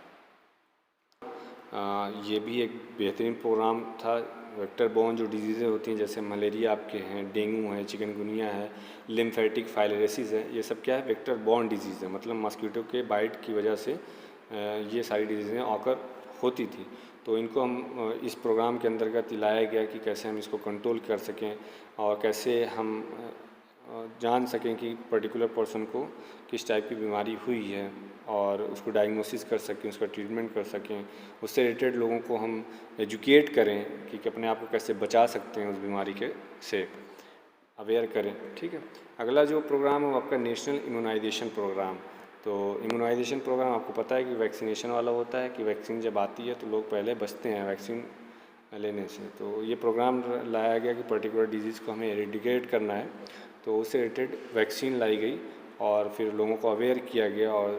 Speaker 1: ये भी एक बेहतरीन प्रोग्राम था। वेक्टर बोर्न जो डिजीज़ें होती हैं जैसे मलेरिया आपके हैं, डेंगू है, चिकनगुनिया है, लिम्फेटिक फाइलेरिसिस है, ये सब क्या है, वेक्टर बोर्न डिजीज़ है, मतलब मस्कीटो के बाइट की वजह से ये सारी डिजीज़ें ऑकर होती थी। तो इनको हम इस प्रोग्राम के अंतर्गत लाया गया कि कैसे हम इसको कंट्रोल कर सकें और कैसे हम जान सकें कि पर्टिकुलर पर्सन को किस टाइप की बीमारी हुई है और उसको डायग्नोसिस कर सकें, उसका ट्रीटमेंट कर सकें, उससे रिलेटेड लोगों को हम एजुकेट करें कि अपने आप को कैसे बचा सकते हैं उस बीमारी के से, अवेयर करें, ठीक है। अगला जो प्रोग्राम है वो आपका नेशनल इम्यूनाइजेशन प्रोग्राम। तो इम्यूनाइजेशन प्रोग्राम आपको पता है कि वैक्सीनेशन वाला होता है, कि वैक्सीन जब आती है तो लोग पहले बचते हैं वैक्सीन लेने से। तो ये प्रोग्राम लाया गया कि पर्टिकुलर डिजीज़ को हमें एरेडिकेट करना है, तो उससे रिलेटेड वैक्सीन लाई गई और फिर लोगों को अवेयर किया गया और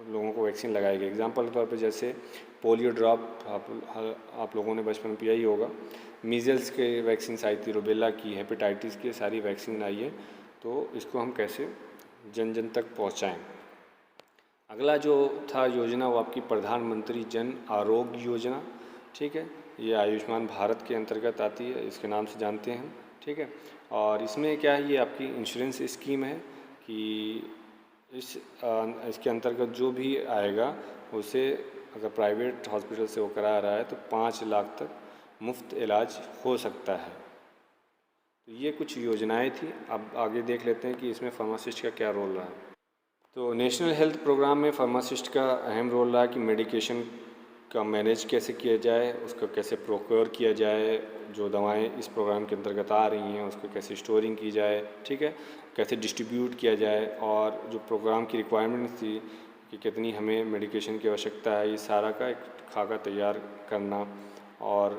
Speaker 1: लोगों को वैक्सीन लगाई गई। एग्जांपल के तौर पे जैसे पोलियो ड्रॉप आप लोगों ने बचपन में पिया ही होगा, मीज़ल्स के वैक्सीन आई थी, रूबेला की, हेपेटाइटिस की, सारी वैक्सीन आई है। तो इसको हम कैसे जन जन तक पहुँचाएँ। अगला जो था योजना वो आपकी प्रधानमंत्री जन आरोग्य योजना, ठीक है, ये आयुष्मान भारत के अंतर्गत आती है, इसके नाम से जानते हैं, ठीक है। और इसमें क्या है, ये आपकी इंश्योरेंस स्कीम है कि इसके अंतर्गत जो भी आएगा उसे अगर प्राइवेट हॉस्पिटल से वो करा रहा है तो 5 लाख तक मुफ्त इलाज हो सकता है। तो ये कुछ योजनाएं थी। अब आगे देख लेते हैं कि इसमें फार्मासिस्ट का क्या रोल रहा है। तो नेशनल हेल्थ प्रोग्राम में फार्मासिस्ट का अहम रोल रहा है कि मेडिकेशन का मैनेज कैसे किया जाए, उसका कैसे प्रोक्योर किया जाए, जो दवाएं इस प्रोग्राम के अंतर्गत आ रही हैं उसको कैसे स्टोरिंग की जाए, ठीक है, कैसे डिस्ट्रीब्यूट किया जाए, और जो प्रोग्राम की रिक्वायरमेंट थी कि कितनी हमें मेडिकेशन की आवश्यकता है, ये सारा का एक खाका तैयार करना, और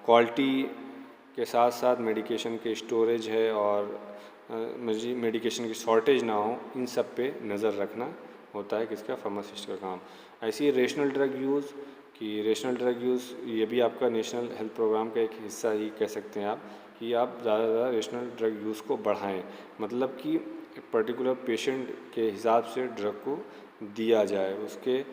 Speaker 1: क्वालिटी के साथ साथ मेडिकेशन के स्टोरेज है और मेडिकेशन की शॉर्टेज ना हो, इन सब पे नज़र रखना
Speaker 2: होता है किसका, फार्मासिस्ट का काम। ऐसे ही रेशनल ड्रग यूज़, कि रेशनल ड्रग यूज़ ये भी आपका नेशनल हेल्थ प्रोग्राम का एक हिस्सा ही कह सकते हैं आप, कि आप ज़्यादा से ज़्यादा रेशनल ड्रग यूज़ को बढ़ाएं, मतलब कि पर्टिकुलर पेशेंट के हिसाब से ड्रग को दिया जाए, उसके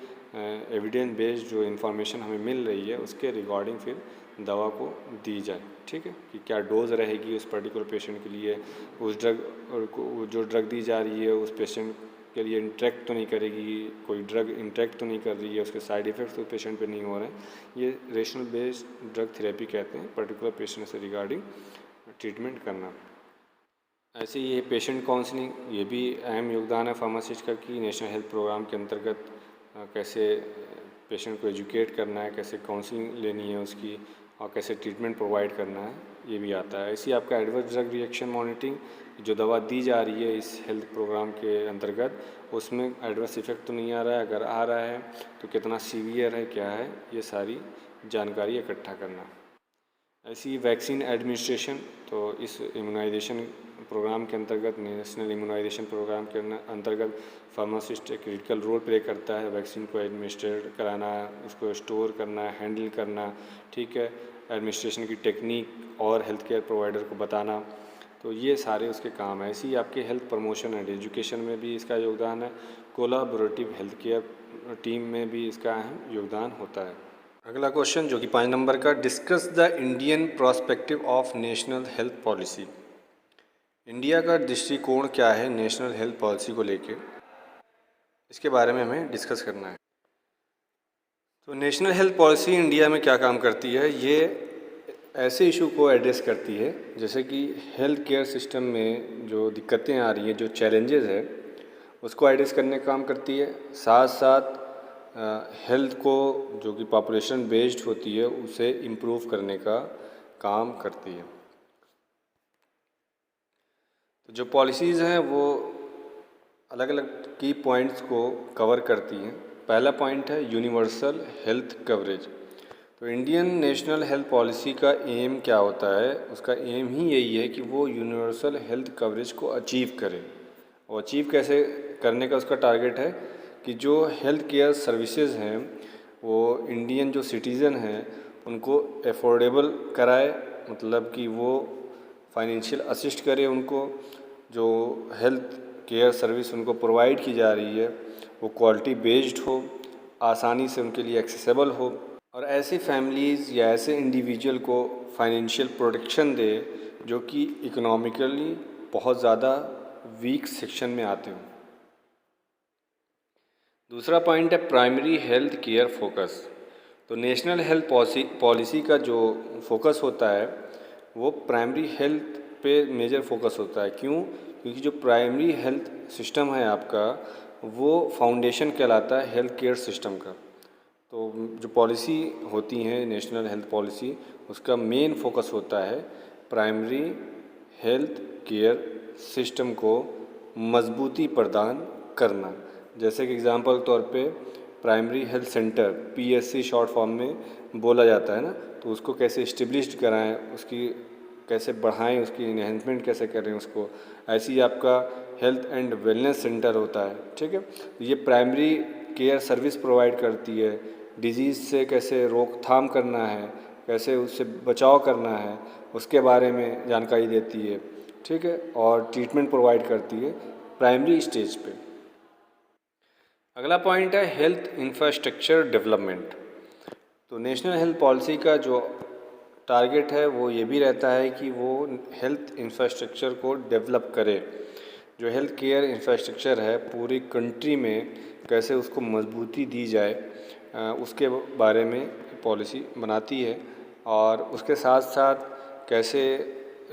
Speaker 2: एविडेंस बेस्ड जो इन्फॉर्मेशन हमें मिल रही है उसके रिगार्डिंग फिर दवा को दी जाए। ठीक है, कि क्या डोज रहेगी उस पर्टिकुलर पेशेंट के लिए, उस ड्रग को जो ड्रग दी जा रही है उस पेशेंट के लिए इंटरेक्ट तो नहीं करेगी, कोई ड्रग इंटरेक्ट तो नहीं कर रही है, उसके साइड इफ़ेक्ट्स तो पेशेंट पे नहीं हो रहे हैं। ये रेशनल बेस्ड ड्रग थेरेपी कहते हैं, पर्टिकुलर पेशेंट से रिगार्डिंग ट्रीटमेंट करना। ऐसे ही ये पेशेंट काउंसलिंग, ये भी अहम योगदान है फार्मासिस्ट का, कि नेशनल हेल्थ प्रोग्राम के अंतर्गत कैसे पेशेंट को एजुकेट करना है, कैसे काउंसलिंग लेनी है उसकी, और कैसे ट्रीटमेंट प्रोवाइड करना है, ये भी आता है। ऐसे ही आपका एडवर्स ड्रग रिएक्शन मॉनिटरिंग, जो दवा दी जा रही है इस हेल्थ प्रोग्राम के अंतर्गत, उसमें एडवर्स इफेक्ट तो नहीं आ रहा है, अगर आ रहा है तो कितना सीवियर है, क्या है, ये सारी जानकारी इकट्ठा करना। ऐसी ही वैक्सीन एडमिनिस्ट्रेशन, तो इस इम्यूनाइजेशन प्रोग्राम के अंतर्गत, नेशनल इम्यूनाइजेशन प्रोग्राम के अंतर्गत फार्मासिस्ट एक क्रिटिकल रोल प्ले करता है। वैक्सीन को एडमिनिस्ट्रेट कराना, उसको स्टोर करना, हैंडल करना, ठीक है, एडमिनिस्ट्रेशन की टेक्निक और हेल्थ केयर प्रोवाइडर को बताना, तो ये सारे उसके काम है। ऐसे ही आपके हेल्थ प्रमोशन एंड एजुकेशन में भी इसका योगदान है। कोलाबोरेटिव हेल्थ केयर टीम में भी इसका अहम योगदान होता है। अगला क्वेश्चन जो कि 5 नंबर का, discuss the Indian prospective of national health policy. India का दृष्टिकोण क्या है नेशनल हेल्थ पॉलिसी को लेके, इसके बारे में हमें डिस्कस करना है। तो नेशनल हेल्थ पॉलिसी इंडिया में क्या काम करती है, ये ऐसे इशू को एड्रेस करती है जैसे कि हेल्थ केयर सिस्टम में जो दिक्कतें आ रही हैं, जो चैलेंजेस है, उसको एड्रेस करने का काम करती है। साथ साथ हेल्थ को, जो कि पॉपुलेशन बेस्ड होती है, उसे इम्प्रूव करने का काम करती है। तो जो पॉलिसीज़ हैं वो अलग अलग की पॉइंट्स को कवर करती हैं। पहला पॉइंट है यूनिवर्सल हेल्थ कवरेज। तो इंडियन नेशनल हेल्थ पॉलिसी का एम क्या होता है, उसका एम ही यही है कि वो यूनिवर्सल हेल्थ कवरेज को अचीव करे। और अचीव कैसे करने का उसका टारगेट है कि जो हेल्थ केयर सर्विसेज हैं वो इंडियन जो सिटीज़न हैं उनको एफोर्डेबल कराए, मतलब कि वो फाइनेंशियल असिस्ट करे उनको, जो हेल्थ केयर सर्विस उनको प्रोवाइड की जा रही है वो क्वालिटी बेस्ड हो, आसानी से उनके लिए एक्सेसिबल हो, और ऐसी फैमिलीज़ या ऐसे इंडिविजुअल को फाइनेंशियल प्रोटेक्शन दे जो कि इकोनॉमिकली बहुत ज़्यादा वीक सेक्शन में आते हों। दूसरा पॉइंट है प्राइमरी हेल्थ केयर फोकस। तो नेशनल हेल्थ पॉलिसी का जो फोकस होता है वो प्राइमरी हेल्थ पे मेजर फोकस होता है। क्यों? क्योंकि जो प्राइमरी हेल्थ सिस्टम है आपका वो फाउंडेशन कहलाता है हेल्थ केयर सिस्टम का। तो जो पॉलिसी होती हैं नेशनल हेल्थ पॉलिसी, उसका मेन फोकस होता है प्राइमरी हेल्थ केयर सिस्टम को मजबूती प्रदान करना। जैसे कि एग्जांपल तौर पे primary health centre, PSC short form में बोला जाता है ना, तो उसको कैसे इस्टेब्लिश्ड कराएं, उसकी कैसे बढ़ाएं, उसकी इन्हेंसमेंट कैसे करें उसको। ऐसे ही आपका हेल्थ एंड वेलनेस सेंटर होता है, ठीक है। ये प्राइमरी केयर सर्विस प्रोवाइड करती है, डिजीज़ से कैसे रोकथाम करना है, कैसे उससे बचाव करना है, उसके बारे में जानकारी देती है, ठीक है, और ट्रीटमेंट प्रोवाइड करती है प्राइमरी स्टेज पे। अगला पॉइंट है हेल्थ इंफ्रास्ट्रक्चर डेवलपमेंट। तो नेशनल हेल्थ पॉलिसी का जो टारगेट है वो ये भी रहता है कि वो हेल्थ इंफ्रास्ट्रक्चर को डेवलप करे। जो हेल्थ केयर इंफ्रास्ट्रक्चर है पूरी कंट्री में कैसे उसको मजबूती दी जाए, उसके बारे में पॉलिसी बनाती है। और उसके साथ साथ कैसे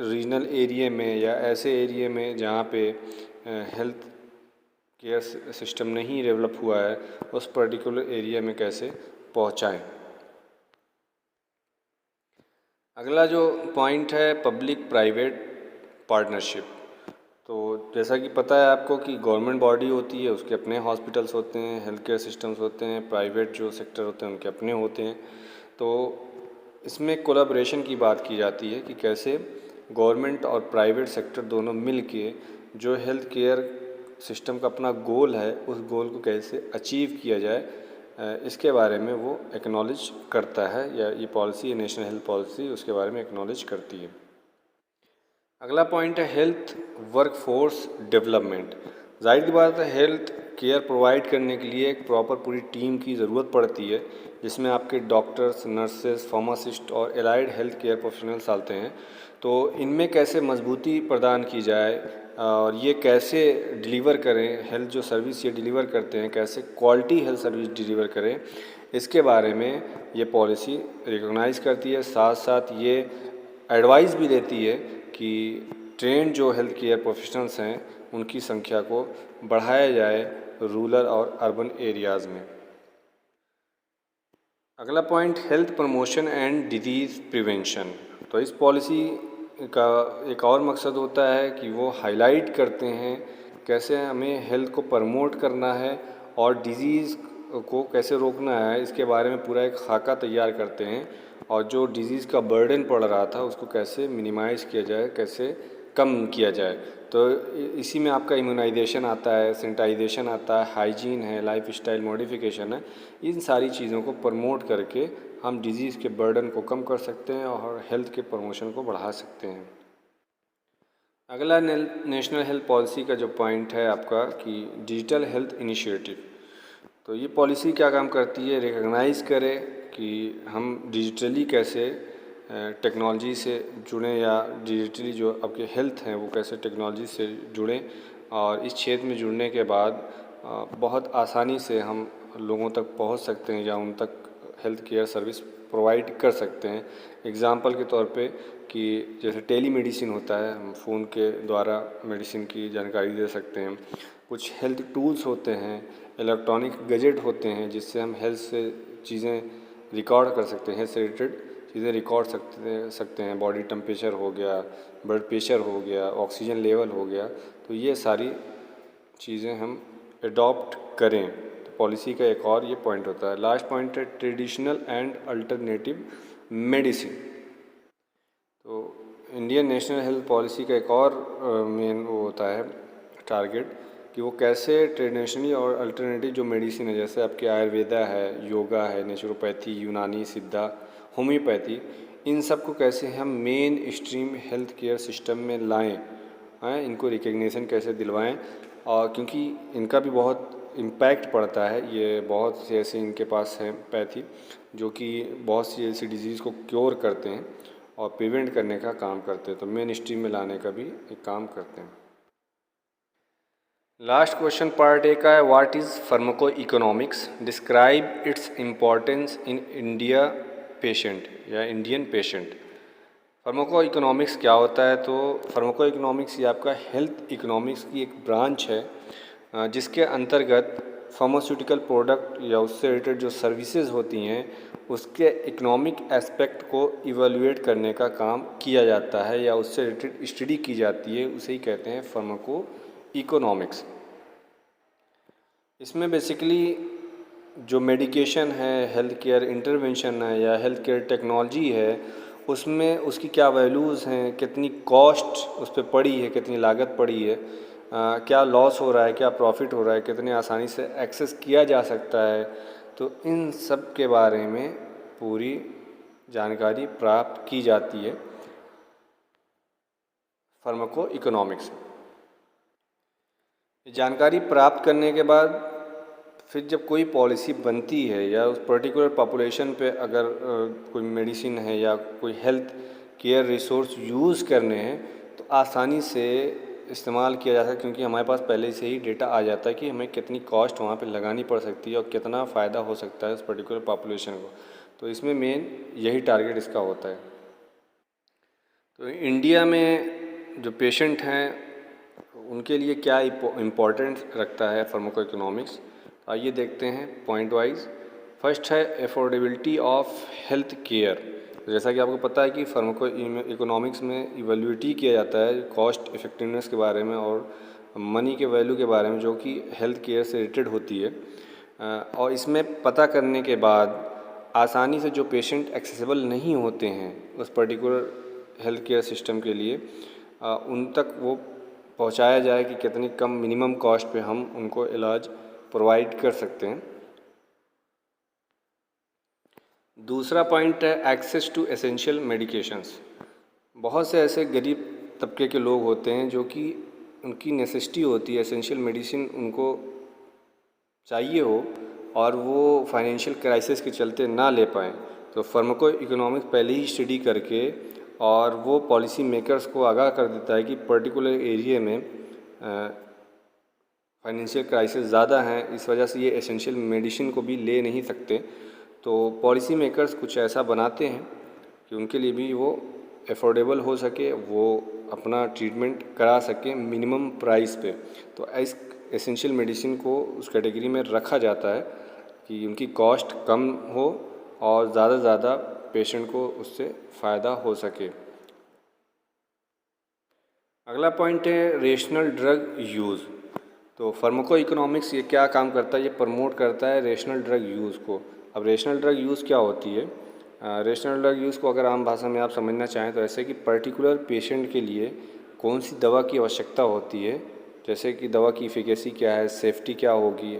Speaker 2: रीजनल एरिया में या ऐसे एरिया में जहाँ पे हेल्थ केयर सिस्टम नहीं डेवलप हुआ है उस पर्टिकुलर एरिया में कैसे पहुँचाएँ। अगला जो पॉइंट है पब्लिक प्राइवेट पार्टनरशिप। तो जैसा कि पता है आपको कि गवर्नमेंट बॉडी होती है, उसके अपने हॉस्पिटल्स होते हैं, हेल्थ केयर सिस्टम्स होते हैं, प्राइवेट जो सेक्टर होते हैं उनके अपने होते हैं। तो इसमें कोलैबोरेशन की बात की जाती है कि कैसे गवर्नमेंट और प्राइवेट सेक्टर दोनों मिल के जो हेल्थ केयर सिस्टम का अपना गोल है उस गोल को कैसे अचीव किया जाए, इसके बारे में वो एक्नॉलेज करता है, या ये पॉलिसी, नेशनल हेल्थ पॉलिसी उसके बारे में एक्नॉलेज करती है। अगला पॉइंट है हेल्थ वर्कफोर्स डेवलपमेंट। जाहिर सी बात है, हेल्थ केयर प्रोवाइड करने के लिए एक प्रॉपर पूरी टीम की ज़रूरत पड़ती है, जिसमें आपके डॉक्टर्स, नर्सेस, फार्मासिस्ट और एलाइड हेल्थ केयर प्रोफेशनल्स आते हैं। तो इनमें कैसे मजबूती प्रदान की जाए और ये कैसे डिलीवर करें, हेल्थ जो सर्विस ये डिलीवर करते हैं कैसे क्वालिटी हेल्थ सर्विस डिलीवर करें, इसके बारे में ये पॉलिसी रिकॉग्नाइज़ करती है। साथ साथ ये एडवाइस भी देती है कि ट्रेंड जो हेल्थ केयर प्रोफेशनल्स हैं उनकी संख्या को बढ़ाया जाए रूरल और अर्बन एरियाज़ में। अगला point health promotion and disease prevention. तो इस पॉलिसी का एक और मकसद होता है कि वो हाईलाइट करते हैं कैसे हमें हेल्थ को प्रमोट करना है और डिज़ीज़ को कैसे रोकना है, इसके बारे में पूरा एक खाका तैयार करते हैं, और जो डिज़ीज़ का बर्डन पड़ रहा था उसको कैसे मिनिमाइज़ किया जाए, कैसे कम किया जाए। तो इसी में आपका इम्यूनाइजेशन आता है, सैनिटाइजेशन आता है, हाइजीन है, लाइफ स्टाइल मॉडिफिकेशन है। इन सारी चीज़ों को प्रमोट करके हम डिज़ीज़ के बर्डन को कम कर सकते हैं और हेल्थ के प्रमोशन को बढ़ा सकते हैं। अगला नेशनल हेल्थ पॉलिसी का जो पॉइंट है आपका कि डिजिटल हेल्थ इनिशिएटिव। तो ये पॉलिसी क्या काम करती है, रिकॉग्नाइज़ करे कि हम डिजिटली कैसे टेक्नोलॉजी से जुड़ें, या डिजिटली जो आपके हेल्थ हैं वो कैसे टेक्नोलॉजी से जुड़ें, और इस क्षेत्र में जुड़ने के बाद बहुत आसानी से हम लोगों तक पहुंच सकते हैं या उन तक हेल्थ केयर सर्विस प्रोवाइड कर सकते हैं। एग्ज़ाम्पल के तौर पे कि जैसे टेली मेडिसिन होता है, हम फ़ोन के द्वारा मेडिसिन की जानकारी दे सकते हैं। कुछ हेल्थ टूल्स होते हैं, इलेक्ट्रॉनिक गैजेट होते हैं जिससे हम हेल्थ से चीज़ें रिकॉर्ड कर सकते हैं, हेल्थ से रिलेटेड चीज़ें रिकॉर्ड सकते हैं। बॉडी टेम्परेचर हो गया, ब्लड प्रेशर हो गया, ऑक्सीजन लेवल हो गया, तो ये सारी चीज़ें हम अडॉप्ट करें। तो पॉलिसी का एक और ये पॉइंट होता है। लास्ट पॉइंट है ट्रेडिशनल एंड अल्टरनेटिव मेडिसिन। तो इंडियन नेशनल हेल्थ पॉलिसी का एक और मेन वो होता है टारगेट कि वो कैसे ट्रेडिशनली और अल्टरनेटिव जो मेडिसिन है, जैसे आपके आयुर्वेदा है, योगा है, नेचुरोपैथी, यूनानी, सिद्धा, होम्योपैथी, इन सब को कैसे हम main stream health care system में लाएं, इनको रिकग्निशन कैसे दिलवाएं, और क्योंकि इनका भी बहुत इम्पैक्ट पड़ता है। ये बहुत से ऐसे इनके पास हैं पैथी जो कि बहुत सी ऐसी डिजीज़ को क्योर करते हैं और प्रिवेंट करने का काम करते हैं, तो मेन स्ट्रीम में लाने का भी एक काम करते हैं। लास्ट क्वेश्चन पार्ट ए का है, what is pharmaco economics, describe it's importance in India patient या इंडियन पेशेंट। फार्माको इकोनॉमिक्स क्या होता है? तो फार्माको इकोनॉमिक्स ये आपका हेल्थ इकोनॉमिक्स की एक ब्रांच है जिसके अंतर्गत फार्मास्यूटिकल प्रोडक्ट या उससे रिलेटेड जो सर्विसेज होती हैं उसके इकोनॉमिक एस्पेक्ट को इवैल्यूएट करने का काम किया जाता है या उससे रिलेटेड स्टडी की जाती है, उसे ही कहते हैं फार्माको इकोनॉमिक्स। इसमें बेसिकली जो मेडिकेशन है, हेल्थ केयर इंटरवेंशन है या हेल्थ केयर टेक्नोलॉजी है, उसमें उसकी क्या वैल्यूज़ हैं, कितनी कॉस्ट उस पर पड़ी है, कितनी लागत पड़ी है, क्या लॉस हो रहा है, क्या प्रॉफिट हो रहा है, कितने आसानी से एक्सेस किया जा सकता है, तो इन सब के बारे में पूरी जानकारी प्राप्त की जाती है फार्माको इकोनॉमिक्स। जानकारी प्राप्त करने के बाद फिर जब कोई पॉलिसी बनती है या उस पर्टिकुलर पॉपुलेशन पे अगर कोई मेडिसिन है या कोई हेल्थ केयर रिसोर्स यूज़ करने हैं तो आसानी से इस्तेमाल किया जा सकता है, क्योंकि हमारे पास पहले से ही डेटा आ जाता है कि हमें कितनी कॉस्ट वहाँ पे लगानी पड़ सकती है और कितना फ़ायदा हो सकता है उस पर्टिकुलर पॉपुलेशन को। तो इसमें मेन यही टारगेट इसका होता है। तो इंडिया में जो पेशेंट हैं उनके लिए क्या इम्पोर्टेंस रखता है फार्माको इकोनॉमिक्स, आइए देखते हैं पॉइंट वाइज। फर्स्ट है अफोर्डेबिलिटी ऑफ हेल्थ केयर। जैसा कि आपको पता है कि फार्माको इकोनॉमिक्स में इवैल्यूएट किया जाता है कॉस्ट इफेक्टिवनेस के बारे में और मनी के वैल्यू के बारे में जो कि हेल्थ केयर से रिलेटेड होती है, और इसमें पता करने के बाद आसानी से जो पेशेंट एक्सेसिबल नहीं होते हैं उस पर्टिकुलर हेल्थ केयर सिस्टम के लिए, उन तक वो पहुंचाया जाए कि कितनी कम मिनिमम कॉस्ट पे हम उनको इलाज प्रोवाइड कर सकते हैं। दूसरा पॉइंट है एक्सेस टू एसेंशियल मेडिकेशंस। बहुत से ऐसे गरीब तबके के लोग होते हैं जो कि उनकी नेसेसिटी होती है, एसेंशियल मेडिसिन उनको चाहिए हो और वो फाइनेंशियल क्राइसिस के चलते ना ले पाएँ, तो फार्माको इकोनॉमिक्स पहले ही स्टडी करके और वो पॉलिसी मेकर्स को आगाह कर देता है कि पर्टिकुलर एरिया में फाइनेंशियल क्राइसिस ज़्यादा हैं, इस वजह से ये एसेंशियल मेडिसिन को भी ले नहीं सकते। तो पॉलिसी मेकर्स कुछ ऐसा बनाते हैं कि उनके लिए भी वो अफोर्डेबल हो सके, वो अपना ट्रीटमेंट करा सकें मिनिमम प्राइस पे। तो इस एसेंशियल मेडिसिन को उस कैटेगरी में रखा जाता है कि उनकी कॉस्ट कम हो और ज़्यादा से ज़्यादा पेशेंट को उससे फ़ायदा हो सके। अगला पॉइंट है रेशनल ड्रग यूज़। तो फार्माको इकोनॉमिक्स ये क्या काम करता है, ये प्रमोट करता है रेशनल ड्रग यूज़ को। अब रेशनल ड्रग यूज़ क्या होती है? रेशनल ड्रग यूज़ को अगर आम भाषा में आप समझना चाहें तो ऐसे कि पर्टिकुलर पेशेंट के लिए कौन सी दवा की आवश्यकता होती है, जैसे कि दवा की इफिकेसी क्या है, सेफ्टी क्या होगी,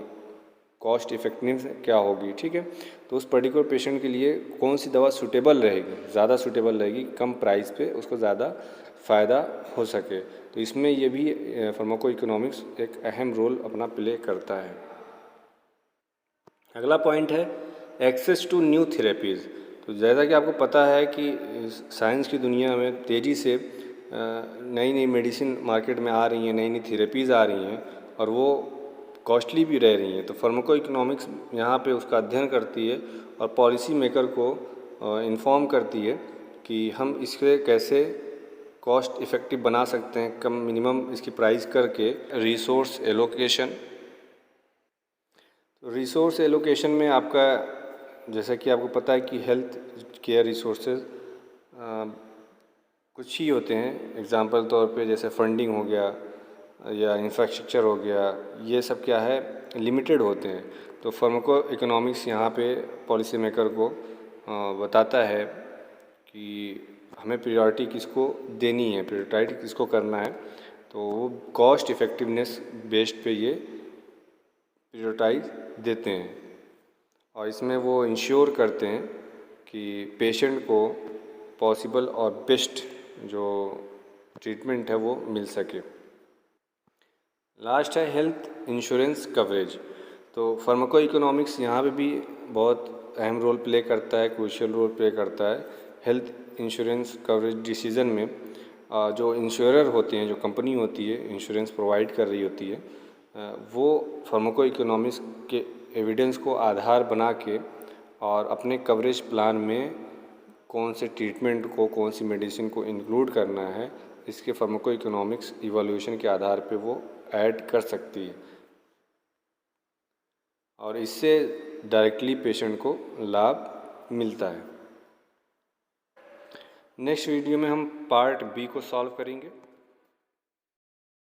Speaker 2: कॉस्ट इफेक्टिवनेस क्या होगी, ठीक है। तो उस पर्टिकुलर पेशेंट के लिए कौन सी दवा सूटेबल रहेगी, ज़्यादा सूटेबल रहेगी, कम प्राइस पे उसको ज़्यादा फ़ायदा हो सके। तो इसमें ये भी फार्माको इकोनॉमिक्स एक अहम रोल अपना प्ले करता है। अगला पॉइंट है एक्सेस टू न्यू थेरेपीज़। तो जैसा कि आपको पता है कि साइंस की दुनिया में तेज़ी से नई नई मेडिसिन मार्केट में आ रही हैं, नई नई थेरेपीज़ आ रही हैं और वो कॉस्टली भी रह रही हैं। तो फार्माको इकोनॉमिक्स यहाँ पे उसका अध्ययन करती है और पॉलिसी मेकर को इन्फॉर्म करती है कि हम इसके कैसे कॉस्ट इफ़ेक्टिव बना सकते हैं, कम मिनिमम इसकी प्राइस करके। Resource allocation. तो रिसोर्स एलोकेशन में आपका, जैसा कि आपको पता है कि हेल्थ केयर रिसोर्सेज कुछ ही होते हैं। एग्जांपल तौर पे जैसे फंडिंग हो गया या इंफ्रास्ट्रक्चर हो गया, ये सब क्या है लिमिटेड होते हैं। तो फार्माको इकोनॉमिक्स यहाँ पे पॉलिसी मेकर को बताता है कि हमें प्रायोरिटी किसको देनी है, प्रायोरिटी किसको करना है। तो वो कॉस्ट इफ़ेक्टिवनेस बेस्ड पे ये प्रायोरिटाइज देते हैं और इसमें वो इंश्योर करते हैं कि पेशेंट को पॉसिबल और बेस्ट जो ट्रीटमेंट है वो मिल सके। लास्ट है हेल्थ इंश्योरेंस कवरेज। तो फार्माको इकोनॉमिक्स यहाँ पे भी बहुत अहम रोल प्ले करता है, क्रूशियल रोल प्ले करता है हेल्थ इंश्योरेंस कवरेज डिसीज़न में। जो इंश्योरर होते हैं, जो कंपनी होती है इंश्योरेंस प्रोवाइड कर रही होती है, वो फार्माको इकोनॉमिक्स के एविडेंस को आधार बना के और अपने कवरेज प्लान में कौन से ट्रीटमेंट को, कौन सी मेडिसिन को इंक्लूड करना है, इसके फार्माको इकोनॉमिक्स इवोल्यूशन के आधार पे वो ऐड कर सकती है और इससे डायरेक्टली पेशेंट को लाभ मिलता है। नेक्स्ट वीडियो में हम पार्ट बी को सॉल्व करेंगे।